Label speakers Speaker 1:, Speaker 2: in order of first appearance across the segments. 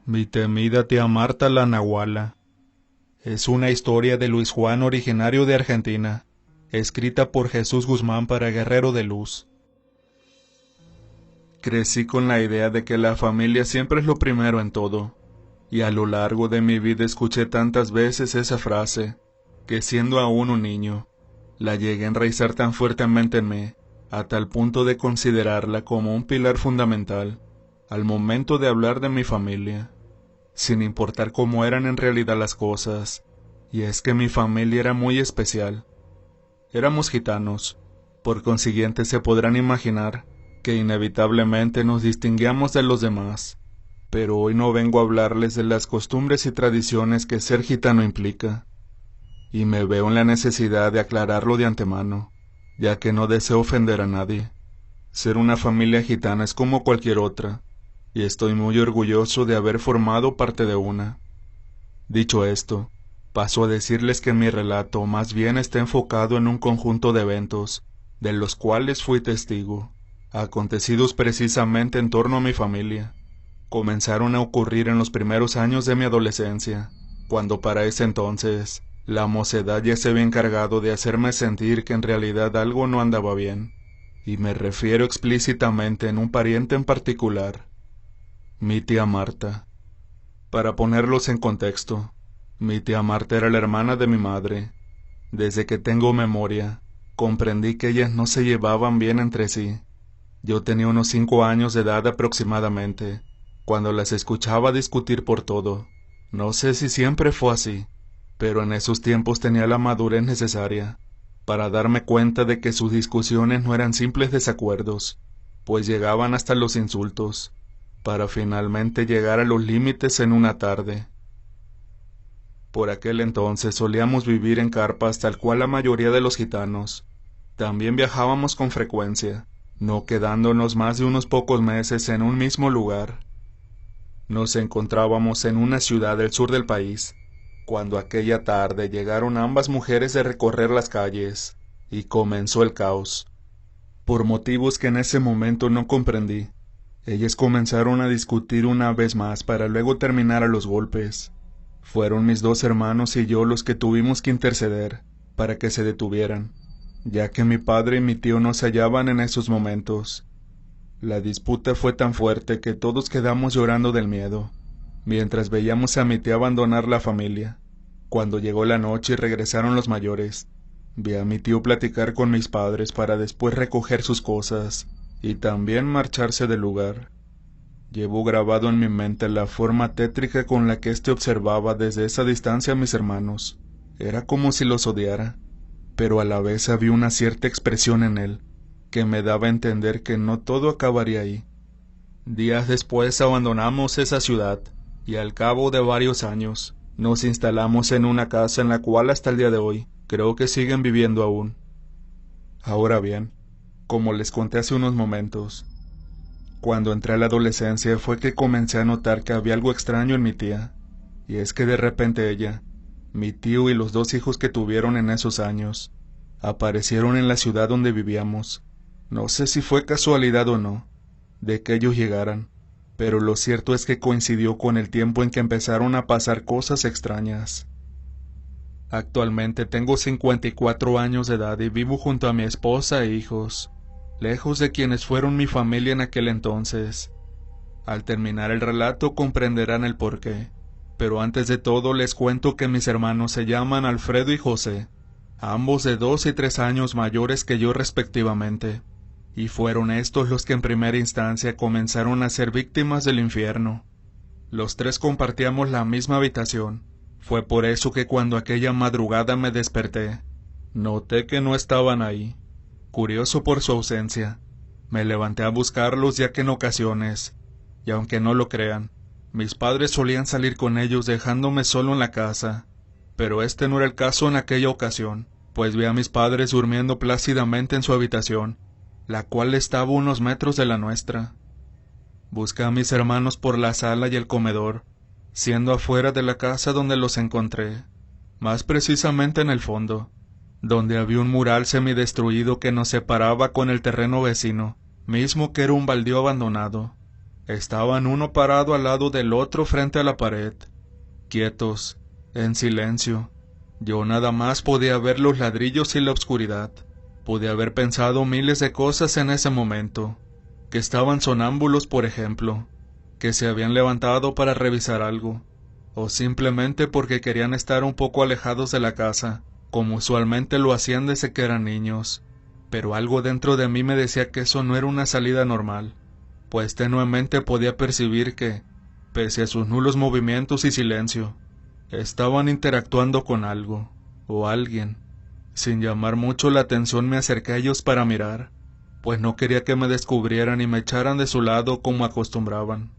Speaker 1: Mi temida tía Marta la Nahuala. Es una historia de Luis Juan originario de Argentina, escrita por Jesús Guzmán para Guerrero de Luz. Crecí con la idea de que la familia siempre es lo primero en todo, y a lo largo de mi vida escuché tantas veces esa frase, que siendo aún un niño, la llegué a enraizar tan fuertemente en mí, a tal punto de considerarla como un pilar fundamental, al momento de hablar de mi familia, sin importar cómo eran en realidad las cosas, y es que mi familia era muy especial. Éramos gitanos, por consiguiente se podrán imaginar que inevitablemente nos distinguíamos de los demás, pero hoy no vengo a hablarles de las costumbres y tradiciones que ser gitano implica, y me veo en la necesidad de aclararlo de antemano, ya que no deseo ofender a nadie. Ser una familia gitana es como cualquier otra, y estoy muy orgulloso de haber formado parte de una. Dicho esto, paso a decirles que mi relato más bien está enfocado en un conjunto de eventos, de los cuales fui testigo, acontecidos precisamente en torno a mi familia. Comenzaron a ocurrir en los primeros años de mi adolescencia, cuando para ese entonces, la mocedad ya se había encargado de hacerme sentir que en realidad algo no andaba bien, y me refiero explícitamente en un pariente en particular, mi tía Marta. Para ponerlos en contexto, mi tía Marta era la hermana de mi madre. Desde que tengo memoria, comprendí que ellas no se llevaban bien entre sí. Yo tenía unos 5 años de edad aproximadamente, cuando las escuchaba discutir por todo. No sé si siempre fue así, pero en esos tiempos tenía la madurez necesaria para darme cuenta de que sus discusiones no eran simples desacuerdos, pues llegaban hasta los insultos, para finalmente llegar a los límites en una tarde. Por aquel entonces solíamos vivir en carpas tal cual la mayoría de los gitanos. También viajábamos con frecuencia, no quedándonos más de unos pocos meses en un mismo lugar. Nos encontrábamos en una ciudad del sur del país, cuando aquella tarde llegaron ambas mujeres de recorrer las calles, y comenzó el caos. Por motivos que en ese momento no comprendí, ellas comenzaron a discutir una vez más para luego terminar a los golpes. Fueron mis 2 hermanos y yo los que tuvimos que interceder para que se detuvieran, ya que mi padre y mi tío no se hallaban en esos momentos. La disputa fue tan fuerte que todos quedamos llorando del miedo, mientras veíamos a mi tía abandonar la familia. Cuando llegó la noche y regresaron los mayores, vi a mi tío platicar con mis padres para después recoger sus cosas y también marcharse del lugar. Llevo grabado en mi mente la forma tétrica con la que éste observaba desde esa distancia a mis hermanos. Era como si los odiara, pero a la vez había una cierta expresión en él, que me daba a entender que no todo acabaría ahí. Días después abandonamos esa ciudad, y al cabo de varios años, nos instalamos en una casa en la cual hasta el día de hoy, creo que siguen viviendo aún. Ahora bien, como les conté hace unos momentos, cuando entré a la adolescencia fue que comencé a notar que había algo extraño en mi tía, y es que de repente ella, mi tío y los 2 hijos que tuvieron en esos años, aparecieron en la ciudad donde vivíamos. No sé si fue casualidad o no, de que ellos llegaran, pero lo cierto es que coincidió con el tiempo en que empezaron a pasar cosas extrañas. Actualmente tengo 54 años de edad y vivo junto a mi esposa e hijos, lejos de quienes fueron mi familia en aquel entonces. Al terminar el relato comprenderán el porqué, pero antes de todo les cuento que mis hermanos se llaman Alfredo y José, ambos de 2 y 3 años mayores que yo respectivamente, y fueron estos los que en primera instancia comenzaron a ser víctimas del infierno. Los 3 compartíamos la misma habitación. Fue por eso que cuando aquella madrugada me desperté, noté que no estaban ahí. Curioso por su ausencia, me levanté a buscarlos ya que en ocasiones, y aunque no lo crean, mis padres solían salir con ellos dejándome solo en la casa, pero este no era el caso en aquella ocasión, pues vi a mis padres durmiendo plácidamente en su habitación, la cual estaba a unos metros de la nuestra. Busqué a mis hermanos por la sala y el comedor, siendo afuera de la casa donde los encontré, más precisamente en el fondo, donde había un mural semidestruido que nos separaba con el terreno vecino, mismo que era un baldío abandonado. Estaban uno parado al lado del otro frente a la pared, quietos, en silencio. Yo nada más podía ver los ladrillos y la oscuridad. Podía haber pensado miles de cosas en ese momento. Que estaban sonámbulos, por ejemplo. Que se habían levantado para revisar algo. O simplemente porque querían estar un poco alejados de la casa, como usualmente lo hacían desde que eran niños. Pero algo dentro de mí me decía que eso no era una salida normal, pues tenuemente podía percibir que, pese a sus nulos movimientos y silencio, estaban interactuando con algo, o alguien. Sin llamar mucho la atención me acerqué a ellos para mirar, pues no quería que me descubrieran y me echaran de su lado como acostumbraban.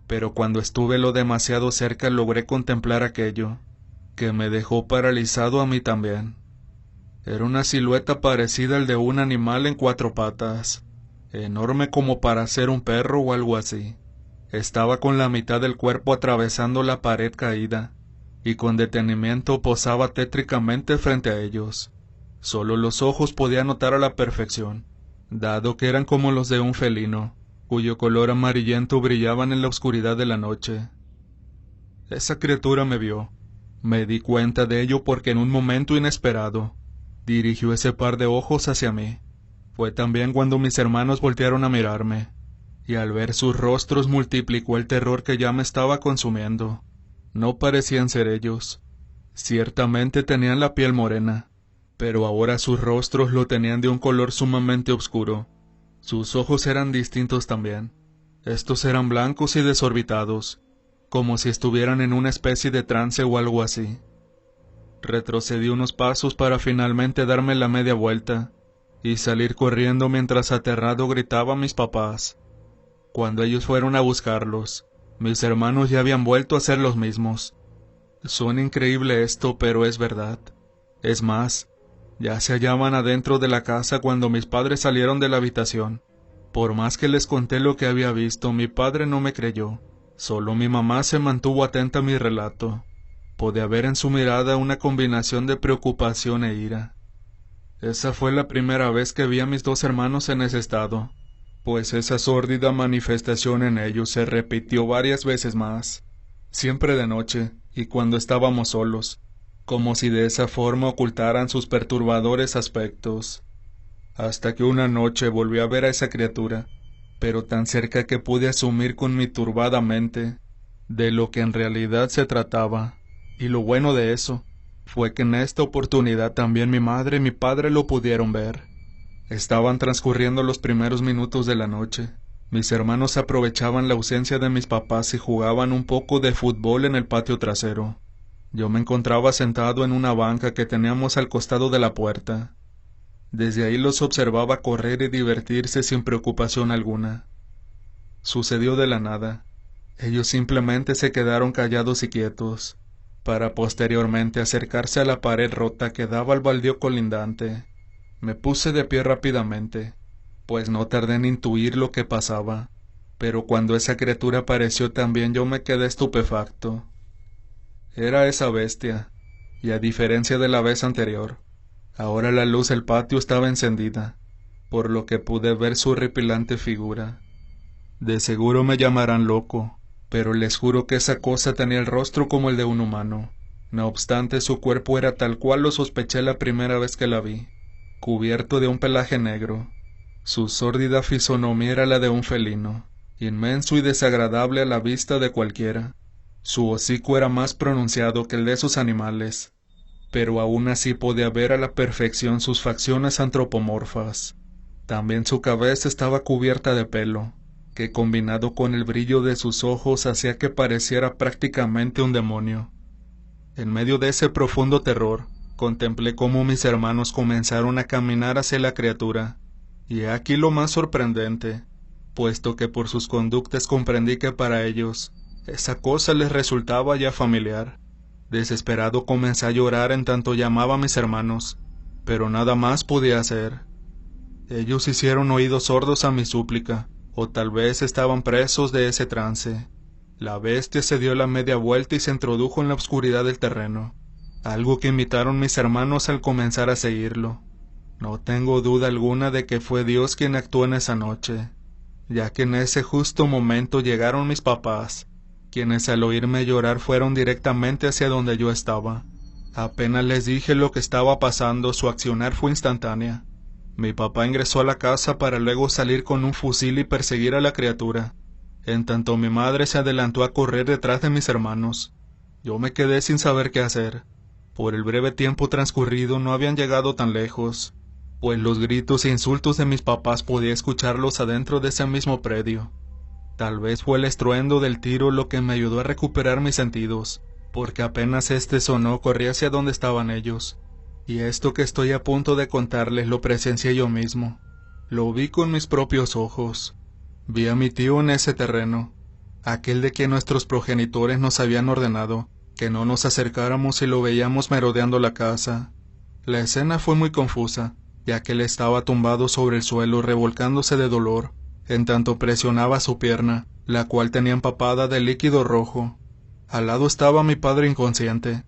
Speaker 1: Pero cuando estuve lo demasiado cerca logré contemplar aquello, que me dejó paralizado a mí también. Era una silueta parecida al de un animal en 4 patas, enorme como para ser un perro o algo así. Estaba con la mitad del cuerpo atravesando la pared caída, y con detenimiento posaba tétricamente frente a ellos. Solo los ojos podía notar a la perfección, dado que eran como los de un felino, cuyo color amarillento brillaba en la oscuridad de la noche. Esa criatura me vio. Me di cuenta de ello porque en un momento inesperado, dirigió ese par de ojos hacia mí. Fue también cuando mis hermanos voltearon a mirarme, y al ver sus rostros multiplicó el terror que ya me estaba consumiendo. No parecían ser ellos. Ciertamente tenían la piel morena, pero ahora sus rostros lo tenían de un color sumamente oscuro. Sus ojos eran distintos también. Estos eran blancos y desorbitados, como si estuvieran en una especie de trance o algo así. Retrocedí unos pasos para finalmente darme la media vuelta y salir corriendo mientras aterrado gritaba a mis papás. Cuando ellos fueron a buscarlos, mis hermanos ya habían vuelto a ser los mismos. Suena increíble esto, pero es verdad. Es más, ya se hallaban adentro de la casa cuando mis padres salieron de la habitación. Por más que les conté lo que había visto, mi padre no me creyó. Solo mi mamá se mantuvo atenta a mi relato. Podía ver en su mirada una combinación de preocupación e ira. Esa fue la primera vez que vi a mis 2 hermanos en ese estado, pues esa sórdida manifestación en ellos se repitió varias veces más, siempre de noche y cuando estábamos solos, como si de esa forma ocultaran sus perturbadores aspectos. Hasta que una noche volví a ver a esa criatura, pero tan cerca que pude asumir con mi turbada mente de lo que en realidad se trataba. Y lo bueno de eso fue que en esta oportunidad también mi madre y mi padre lo pudieron ver. Estaban transcurriendo los primeros minutos de la noche. Mis hermanos aprovechaban la ausencia de mis papás y jugaban un poco de fútbol en el patio trasero. Yo me encontraba sentado en una banca que teníamos al costado de la puerta. Desde ahí los observaba correr y divertirse sin preocupación alguna. Sucedió de la nada. Ellos simplemente se quedaron callados y quietos, para posteriormente acercarse a la pared rota que daba al baldío colindante. Me puse de pie rápidamente, pues no tardé en intuir lo que pasaba, pero cuando esa criatura apareció también yo me quedé estupefacto. Era esa bestia, y a diferencia de la vez anterior, ahora la luz del patio estaba encendida, por lo que pude ver su horripilante figura. De seguro me llamarán loco, pero les juro que esa cosa tenía el rostro como el de un humano. No obstante, su cuerpo era tal cual lo sospeché la primera vez que la vi, cubierto de un pelaje negro. Su sórdida fisonomía era la de un felino, inmenso y desagradable a la vista de cualquiera. Su hocico era más pronunciado que el de sus animales, pero aún así podía ver a la perfección sus facciones antropomorfas. También su cabeza estaba cubierta de pelo, que combinado con el brillo de sus ojos hacía que pareciera prácticamente un demonio. En medio de ese profundo terror, contemplé cómo mis hermanos comenzaron a caminar hacia la criatura, y aquí lo más sorprendente, puesto que por sus conductas comprendí que para ellos, esa cosa les resultaba ya familiar. Desesperado comencé a llorar en tanto llamaba a mis hermanos, pero nada más podía hacer. Ellos hicieron oídos sordos a mi súplica, o tal vez estaban presos de ese trance. La bestia se dio la media vuelta y se introdujo en la oscuridad del terreno, algo que imitaron mis hermanos al comenzar a seguirlo. No tengo duda alguna de que fue Dios quien actuó en esa noche. ya que en ese justo momento llegaron mis papás, quienes al oírme llorar fueron directamente hacia donde yo estaba. Apenas les dije lo que estaba pasando, su accionar fue instantánea. Mi papá ingresó a la casa para luego salir con un fusil y perseguir a la criatura. En tanto mi madre se adelantó a correr detrás de mis hermanos. Yo me quedé sin saber qué hacer. Por el breve tiempo transcurrido no habían llegado tan lejos, pues los gritos e insultos de mis papás podía escucharlos adentro de ese mismo predio. Tal vez fue el estruendo del tiro lo que me ayudó a recuperar mis sentidos, porque apenas este sonó corrí hacia donde estaban ellos. Y esto que estoy a punto de contarles lo presencié yo mismo. Lo vi con mis propios ojos. Vi a mi tío en ese terreno, aquel de que nuestros progenitores nos habían ordenado que no nos acercáramos y lo veíamos merodeando la casa. La escena fue muy confusa, ya que él estaba tumbado sobre el suelo revolcándose de dolor, en tanto presionaba su pierna, la cual tenía empapada de líquido rojo. Al lado estaba mi padre inconsciente.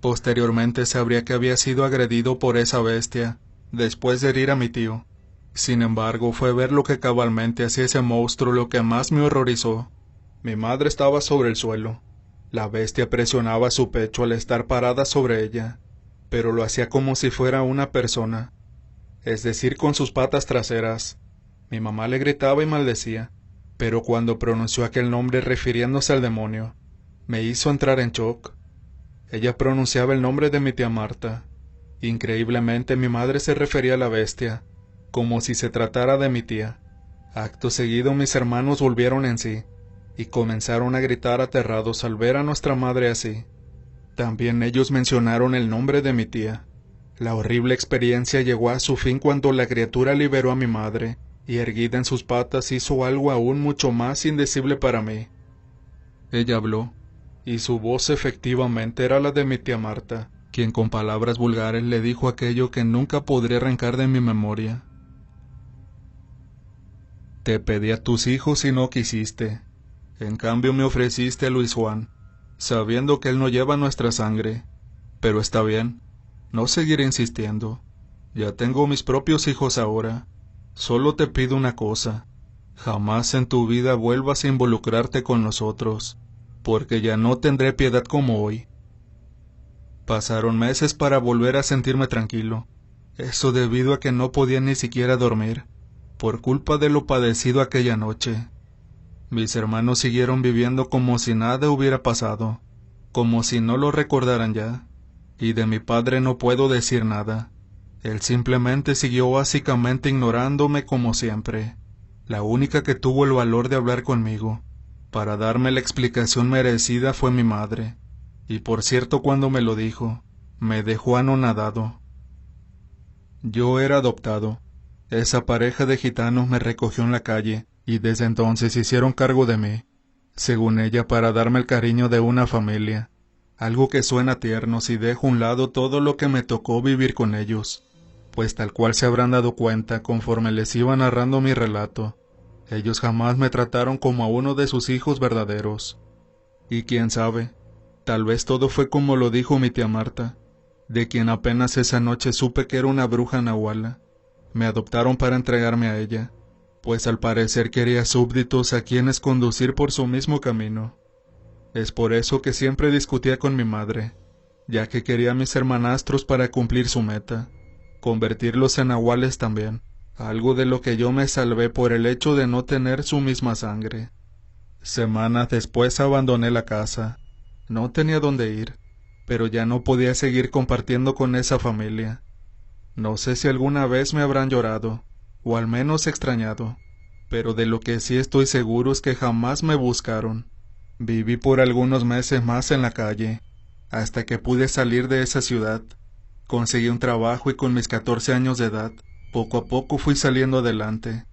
Speaker 1: Posteriormente sabría que había sido agredido por esa bestia, después de herir a mi tío. Sin embargo, fue ver lo que cabalmente hacía ese monstruo lo que más me horrorizó. Mi madre estaba sobre el suelo. La bestia presionaba su pecho al estar parada sobre ella, pero lo hacía como si fuera una persona, es decir, con sus patas traseras. Mi mamá le gritaba y maldecía, pero cuando pronunció aquel nombre refiriéndose al demonio, me hizo entrar en shock. Ella pronunciaba el nombre de mi tía Marta. Increíblemente mi madre se refería a la bestia, como si se tratara de mi tía. Acto seguido mis hermanos volvieron en sí, y comenzaron a gritar aterrados al ver a nuestra madre así. También ellos mencionaron el nombre de mi tía. La horrible experiencia llegó a su fin cuando la criatura liberó a mi madre, y erguida en sus patas hizo algo aún mucho más indecible para mí. Ella habló, y su voz efectivamente era la de mi tía Marta, quien con palabras vulgares le dijo aquello que nunca podré arrancar de mi memoria. Te pedí a tus hijos y no quisiste. En cambio me ofreciste a Luis Juan, sabiendo que él no lleva nuestra sangre. Pero está bien, no seguiré insistiendo. Ya tengo mis propios hijos ahora. Solo te pido una cosa. Jamás en tu vida vuelvas a involucrarte con nosotros, porque ya no tendré piedad como hoy. Pasaron meses para volver a sentirme tranquilo. Eso debido a que no podía ni siquiera dormir, por culpa de lo padecido aquella noche. Mis hermanos siguieron viviendo como si nada hubiera pasado, como si no lo recordaran ya, y de mi padre no puedo decir nada. Él simplemente siguió básicamente ignorándome como siempre. La única que tuvo el valor de hablar conmigo, para darme la explicación merecida, fue mi madre, y por cierto cuando me lo dijo, me dejó anonadado. Yo era adoptado. Esa pareja de gitanos me recogió en la calle, y desde entonces hicieron cargo de mí, según ella para darme el cariño de una familia, algo que suena tierno si dejo a un lado todo lo que me tocó vivir con ellos, pues tal cual se habrán dado cuenta conforme les iba narrando mi relato, ellos jamás me trataron como a uno de sus hijos verdaderos. Y quién sabe, tal vez todo fue como lo dijo mi tía Marta, de quien apenas esa noche supe que era una bruja nahuala. Me adoptaron para entregarme a ella, pues al parecer quería súbditos a quienes conducir por su mismo camino. Es por eso que siempre discutía con mi madre, ya que quería a mis hermanastros para cumplir su meta, convertirlos en nahuales también, algo de lo que yo me salvé por el hecho de no tener su misma sangre. Semanas después abandoné la casa. No tenía dónde ir, pero ya no podía seguir compartiendo con esa familia. No sé si alguna vez me habrán llorado, o al menos extrañado, pero de lo que sí estoy seguro es que jamás me buscaron. Viví por algunos meses más en la calle, hasta que pude salir de esa ciudad. Conseguí un trabajo y con mis 14 años de edad, poco a poco fui saliendo adelante.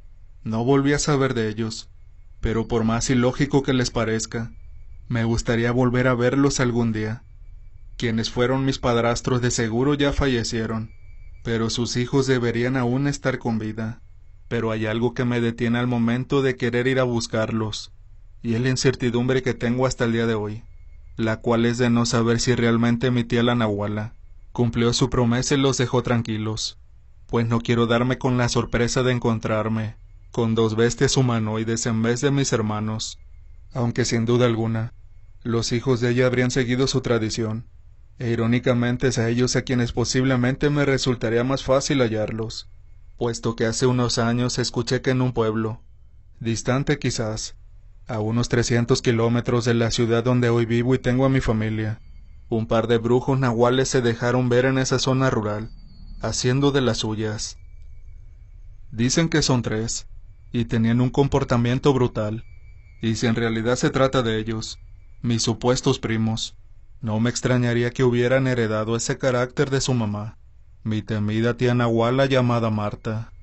Speaker 1: No volví a saber de ellos, pero por más ilógico que les parezca, me gustaría volver a verlos algún día. Quienes fueron mis padrastros de seguro ya fallecieron, pero sus hijos deberían aún estar con vida. Pero hay algo que me detiene al momento de querer ir a buscarlos, y es la incertidumbre que tengo hasta el día de hoy, la cual es de no saber si realmente mi tía la Nahuala cumplió su promesa y los dejó tranquilos, pues no quiero darme con la sorpresa de encontrarme con 2 bestias humanoides en vez de mis hermanos, aunque sin duda alguna, los hijos de ella habrían seguido su tradición, e irónicamente es a ellos a quienes posiblemente me resultaría más fácil hallarlos, puesto que hace unos años escuché que en un pueblo, distante quizás, a unos 300 kilómetros de la ciudad donde hoy vivo y tengo a mi familia, un par de brujos nahuales se dejaron ver en esa zona rural, haciendo de las suyas. Dicen que son 3, y tenían un comportamiento brutal, y si en realidad se trata de ellos, mis supuestos primos, no me extrañaría que hubieran heredado ese carácter de su mamá, mi temida tía Nahuala llamada Marta.